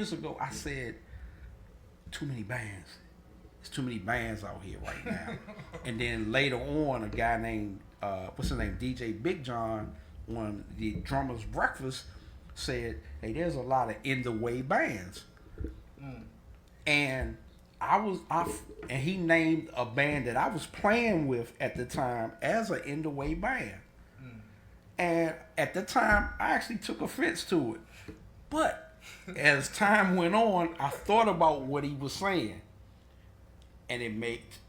years ago, I said, too many bands. There's too many bands out here right now. And then later on, a guy named, what's his name, DJ Big John, on the Drummers Breakfast, said, hey, there's a lot of in the way bands. And and he named a band that I was playing with at the time as an in the way band. And at the time, I actually took offense to it. But as time went on, I thought about what he was saying, and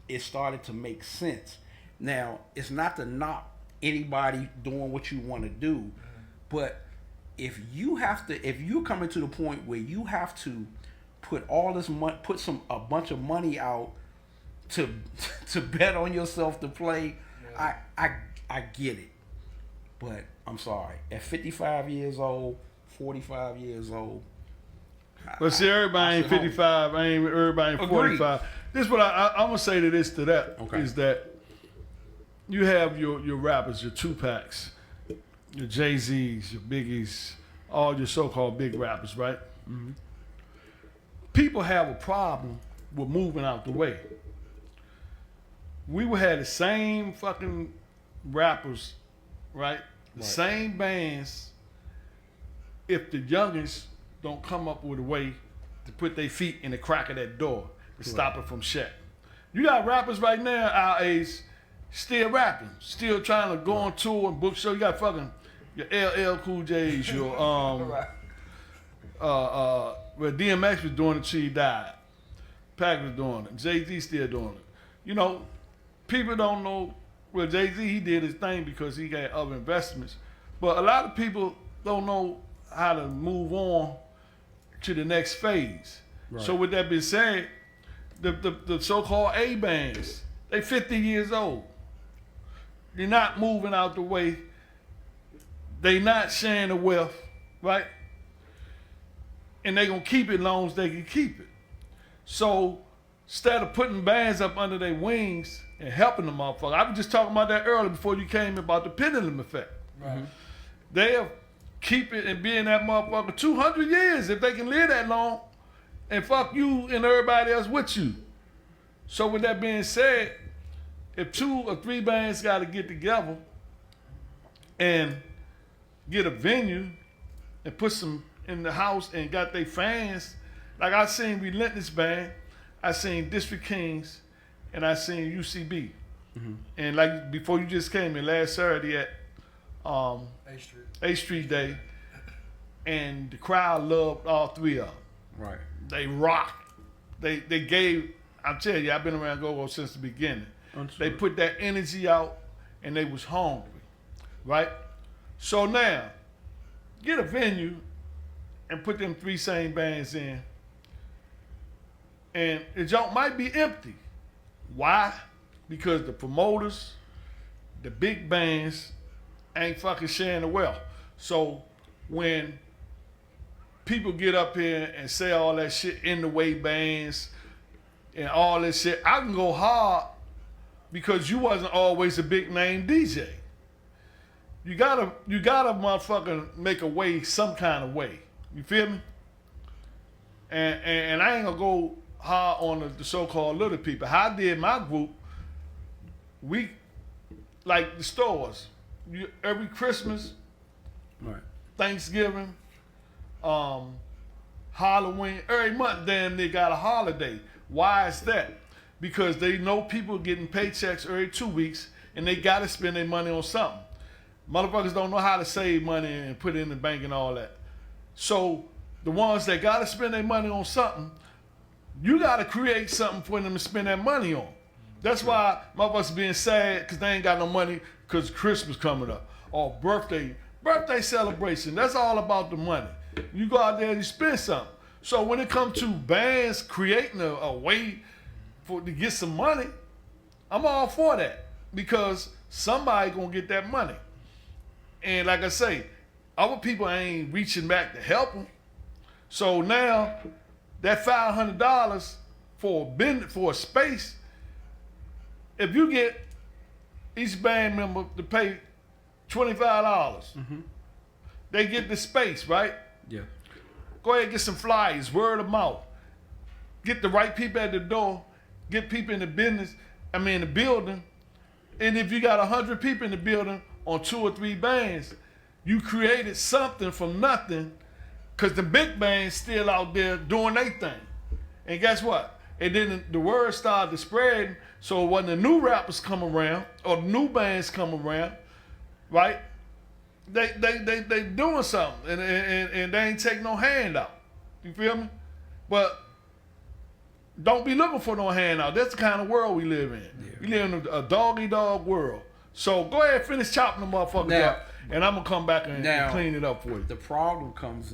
it started to make sense. Now, it's not to knock anybody doing what you want to do, but if you're coming to the point where you have to put all this money, a bunch of money out to bet on yourself to play, I get it. But I'm sorry, at 55 years old, 45 years old. But see, everybody ain't 55. Everybody ain't 45. This is what I'm gonna say to this to that is that you have your rappers, your Tupacs, your Jay-Z's, your Biggies, all your so-called big rappers, right? Mm-hmm. People have a problem with moving out the way. We would have the same fucking rappers, right? The same bands if the youngest don't come up with a way to put their feet in the crack of that door to stop it from shutting. You got rappers right now, our age, still rapping, still trying to go on tour and book shows. You got fucking your LL Cool J's, your where DMX was doing it till he died. Pac was doing it. Jay-Z still doing it. You know, people don't know. Well, Jay-Z, he did his thing because he got other investments. But a lot of people don't know how to move on to the next phase. Right. So with that being said, the so-called A bands, they 50 years old. They're not moving out the way. They not sharing the wealth, right? And they gonna keep it long as they can keep it. So instead of putting bands up under their wings and helping the motherfucker, I was just talking about that earlier before you came about the pendulum effect. Right. They'll keep it and be in that motherfucker 200 years if they can live that long, and fuck you and everybody else with you. So with that being said, if 2 or 3 bands got to get together and get a venue and put some in the house and got their fans, like I seen Relentless Band, I seen District Kings, and I seen UCB. Mm-hmm. And like before you just came in last Saturday at A Street Day, and the crowd loved all 3 of them. Right. They rocked. They gave, I'm telling you, I've been around Go-Go since the beginning. They put that energy out and they was hungry. Right? So now, get a venue and put them 3 same bands in, and the joint might be empty. Why? Because the promoters, the big bands, ain't fucking sharing the wealth. So when people get up here and say all that shit, in the way bands and all this shit, I can go hard because you wasn't always a big name DJ. You gotta motherfucking make a way some kind of way. You feel me? And I ain't gonna go hard on the so-called little people. How I did my group, we, like the stores, every Christmas, right, Thanksgiving, Halloween, every month damn they got a holiday. Why is that? Because they know people getting paychecks every 2 weeks and they gotta spend their money on something. Motherfuckers don't know how to save money and put it in the bank and all that. So the ones that gotta spend their money on something, you gotta create something for them to spend that money on. That's why motherfuckers being sad because they ain't got no money because Christmas coming up. Or birthday celebration. That's all about the money. You go out there and you spend something. So when it comes to bands creating a way to get some money, I'm all for that because somebody gonna get that money. And like I say, other people ain't reaching back to help them. So now that $500 for a space, if you get each band member to pay $25, they get the space, right? Yeah. Go ahead and get some flyers, word of mouth. Get the right people at the door. Get people in the business. The building. And if you got 100 people in the building on 2 or 3 bands, you created something from nothing, because the big bands still out there doing their thing. And guess what? And then the word started to spread. So when the new rappers come around or the new bands come around, right? They doing something, and they ain't take no handout. You feel me? But don't be looking for no handout. That's the kind of world we live in. Yeah. We live in a dog-eat-dog world. So go ahead and finish chopping the motherfuckers up, and I'm gonna come back and clean it up for you. The problem comes in.